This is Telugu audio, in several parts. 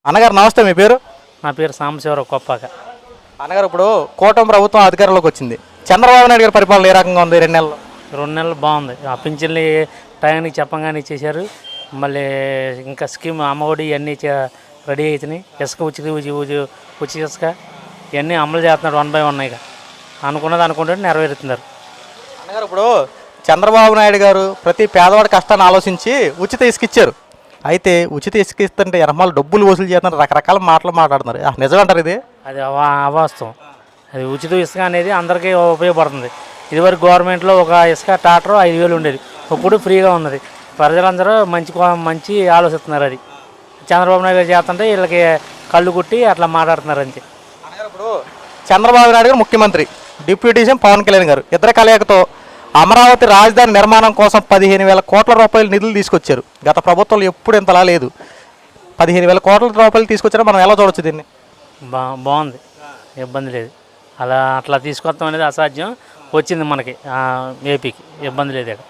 అన్నగారు నమస్తే, మీ పేరు? నా పేరు సాంబశివరావు కొప్పాక. అన్నగారు, ఇప్పుడు కూటమి ప్రభుత్వం అధికారంలోకి వచ్చింది. చంద్రబాబు నాయుడు గారి పరిపాలన ఏ రకంగా ఉంది 2 నెలలు? 2 నెలలు బాగుంది. ఆ పింఛన్లు టయానికి చెప్పంగానే ఇచ్చేశారు. మళ్ళీ ఇంకా స్కీమ్ అమ్మఒడి ఇవన్నీ రెడీ అవుతున్నాయి. ఇసుక ఉచిత ఇసుక ఇవన్నీ అమలు చేస్తున్నాడు 1 by 1 ఇక అనుకున్నది అనుకుంటే నెరవేరుతున్నారు. అన్నగారు, ఇప్పుడు చంద్రబాబు నాయుడు గారు ప్రతి పేదవాడి కష్టాన్ని ఆలోచించి ఉచిత ఇసుక ఇచ్చారు. అయితే ఉచిత ఇసుక ఇస్తుంటే ఎనమాలు డబ్బులు వసూలు చేస్తున్నారు, రకరకాల మాటలు మాట్లాడుతున్నారు. నిజమంటారు ఇది? అది అవాస్తవం. అది ఉచిత ఇసుక అనేది అందరికీ ఉపయోగపడుతుంది. ఇదివరకు గవర్నమెంట్లో ఒక ఇసుక టాటర్ 5,000 ఉండేది, ఇప్పుడు ఫ్రీగా ఉన్నది. ప్రజలందరూ మంచి ఆలోచిస్తున్నారు. అది చంద్రబాబు నాయుడు గారు చేస్తుంటే వీళ్ళకి కళ్ళు కుట్టి అట్లా మాట్లాడుతున్నారు అంతే. ఇప్పుడు చంద్రబాబు నాయుడు గారు ముఖ్యమంత్రి, డిప్యూటీ సీఎం పవన్ కళ్యాణ్ గారు ఇద్దరు కలయికతో అమరావతి రాజధాని నిర్మాణం కోసం 15,000 కోట్ల రూపాయల నిధులు తీసుకొచ్చారు. గత ప్రభుత్వంలో ఎప్పుడు ఇంతలా లేదు. 15,000 కోట్ల రూపాయలు తీసుకొచ్చారో మనం ఎలా చూడొచ్చు దీన్ని? బాగుంది, ఇబ్బంది లేదు. అట్లా తీసుకొస్తాం అనేది అసాధ్యం. వచ్చింది మనకి ఏపీకి, ఇబ్బంది లేదు.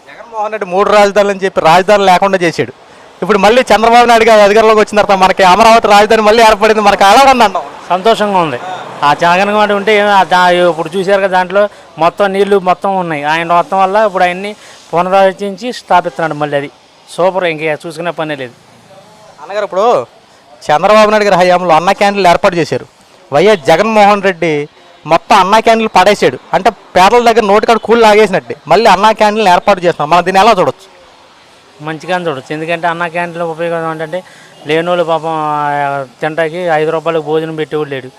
జగన్మోహన్ రెడ్డి 3 రాజధానులు అని చెప్పి రాజధాని లేకుండా చేశాడు. ఇప్పుడు మళ్ళీ చంద్రబాబు నాయుడు గారు అధికారంలోకి వచ్చిన తర్వాత మనకి అమరావతి రాజధాని మళ్ళీ ఏర్పడింది. మనకి అలా ఉందండి, సంతోషంగా ఉంది. ఆ జగన్మోహన్ ఉంటే ఇప్పుడు చూశారు కదా, దాంట్లో మొత్తం నీళ్లు మొత్తం ఉన్నాయి. ఆయన మొత్తం వల్ల ఇప్పుడు ఆయన్ని పునరాలోచించి స్థాపిస్తున్నాడు. మళ్ళీ అది సూపర్, ఇంక చూసుకునే పనే లేదు. అన్నగారు, ఇప్పుడు చంద్రబాబు నాయుడు గారి హయాంలో అన్న క్యాంటీన్లు ఏర్పాటు చేశారు. వైఎస్ జగన్మోహన్ రెడ్డి మొత్తం అన్నా క్యాంటీన్లు పడేసాడు. అంటే పేదల దగ్గర నోటికాడ కూలి లాగేసినట్టు మళ్ళీ అన్నా క్యాంటీన్లు ఏర్పాటు చేస్తున్నాం. మనం దీన్ని ఎలా చూడొచ్చు? మంచిగానే చూడొచ్చు. ఎందుకంటే అన్నా క్యాంటీన్లో ఉపయోగం ఏంటంటే లేనోళ్ళు పాపం తింటాకి 5 రూపాయలకు భోజనం పెట్టేవాడు లేడు,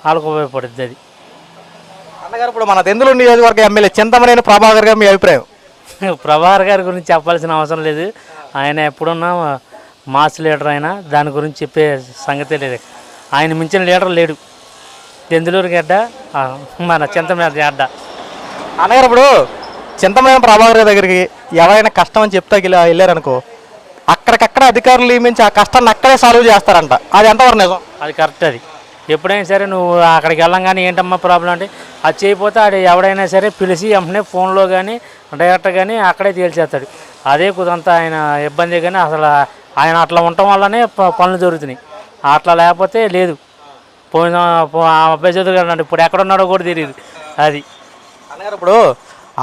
వాళ్ళకు ఉపయోగపడుతుంది అది. అన్నగారు, ఇప్పుడు మన దెందులూరు నియోజకవర్గ ఎమ్మెల్యే చింతమనేని ప్రభాకర్ గారు మీ అభిప్రాయం? ప్రభాకర్ గారి గురించి చెప్పాల్సిన అవసరం లేదు. ఆయన ఎప్పుడున్నా మాస్ లీడర్, అయినా దాని గురించి చెప్పే సంగతే లేదు. ఆయన మించిన లీడర్ లేడు. దెందులూరు గడ్డ మన చింతమనేని గడ్డ. అన్నగారు, ఇప్పుడు చింతమనేని ప్రభాకర్ గారి దగ్గరికి ఎవరైనా కష్టం అని చెప్తా వెళ్ళారనుకో, అక్కడికక్కడ అధికారులు నియమించి ఆ కష్టాన్ని అక్కడే సాల్వ్ చేస్తారంట. అది ఎంతవరకు నిజం? అది కరెక్ట్. అది ఎప్పుడైనా సరే నువ్వు అక్కడికి వెళ్ళంగానే ఏంటమ్మా ప్రాబ్లం అంటే అది చేయకపోతే అది ఎవడైనా సరే పిలిచి వెంటనే ఫోన్లో కానీ డైరెక్ట్ కానీ అక్కడే తేల్చేస్తాడు. అదే కుదంతా ఆయన ఇబ్బంది. కానీ అసలు ఆయన అట్లా ఉండటం వల్లనే పనులు జరుగుతున్నాయి. అట్లా లేకపోతే లేదు. పోయిన అబ్బాయి చదువుగాడు ఇప్పుడు ఎక్కడున్నాడో కూడా తెలియదు. అది అన్నగారు, ఇప్పుడు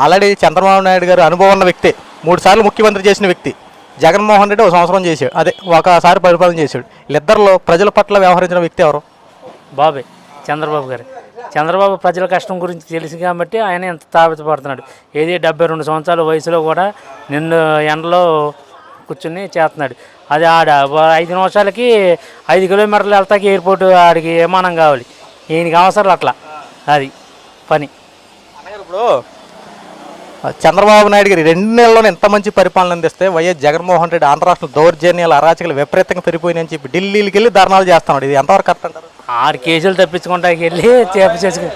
ఆల్రెడీ చంద్రబాబు నాయుడు గారు అనుభవం ఉన్న వ్యక్తి, 3 సార్లు ముఖ్యమంత్రి చేసిన వ్యక్తి. జగన్మోహన్ రెడ్డి 1 సంవత్సరం చేశాడు, అదే ఒకసారి పరిపాలన చేశాడు. వీళ్ళిద్దరిలో ప్రజల పట్ల వ్యవహరించిన వ్యక్తి ఎవరు? బాబే, చంద్రబాబు గారు. చంద్రబాబు ప్రజల కష్టం గురించి తెలుసు కాబట్టి ఆయన ఎంత తాపితపడుతున్నాడు. ఏది 72 సంవత్సరాల వయసులో కూడా నిన్ను ఎండలో కూర్చుని చేస్తున్నాడు. అది 5 నిమిషాలకి 5 కిలోమీటర్లు వెళ్తాకి ఎయిర్పోర్ట్ ఆడికి విమానం కావాలి. ఈయనకి అవసరం అట్లా, అది పని. ఇప్పుడు చంద్రబాబు నాయుడు గారు 2 నెలల్లోనే ఎంత మంచి పరిపాలన అందిస్తే వైఎస్ జగన్మోహన్ రెడ్డి ఆంధ్ర రాష్ట్రంలో దౌర్జన్యాలు అరాచకాలు విపరీతంగా పెరిగిపోయినాయని చెప్పి ఢిల్లీకి వెళ్ళి ధర్నాలు చేస్తున్నాడు. ఇది ఎంతవరకు కరెక్ట్ అంటారు? 6 కేసులు తప్పించుకుంటాకి వెళ్ళి చేసుకుని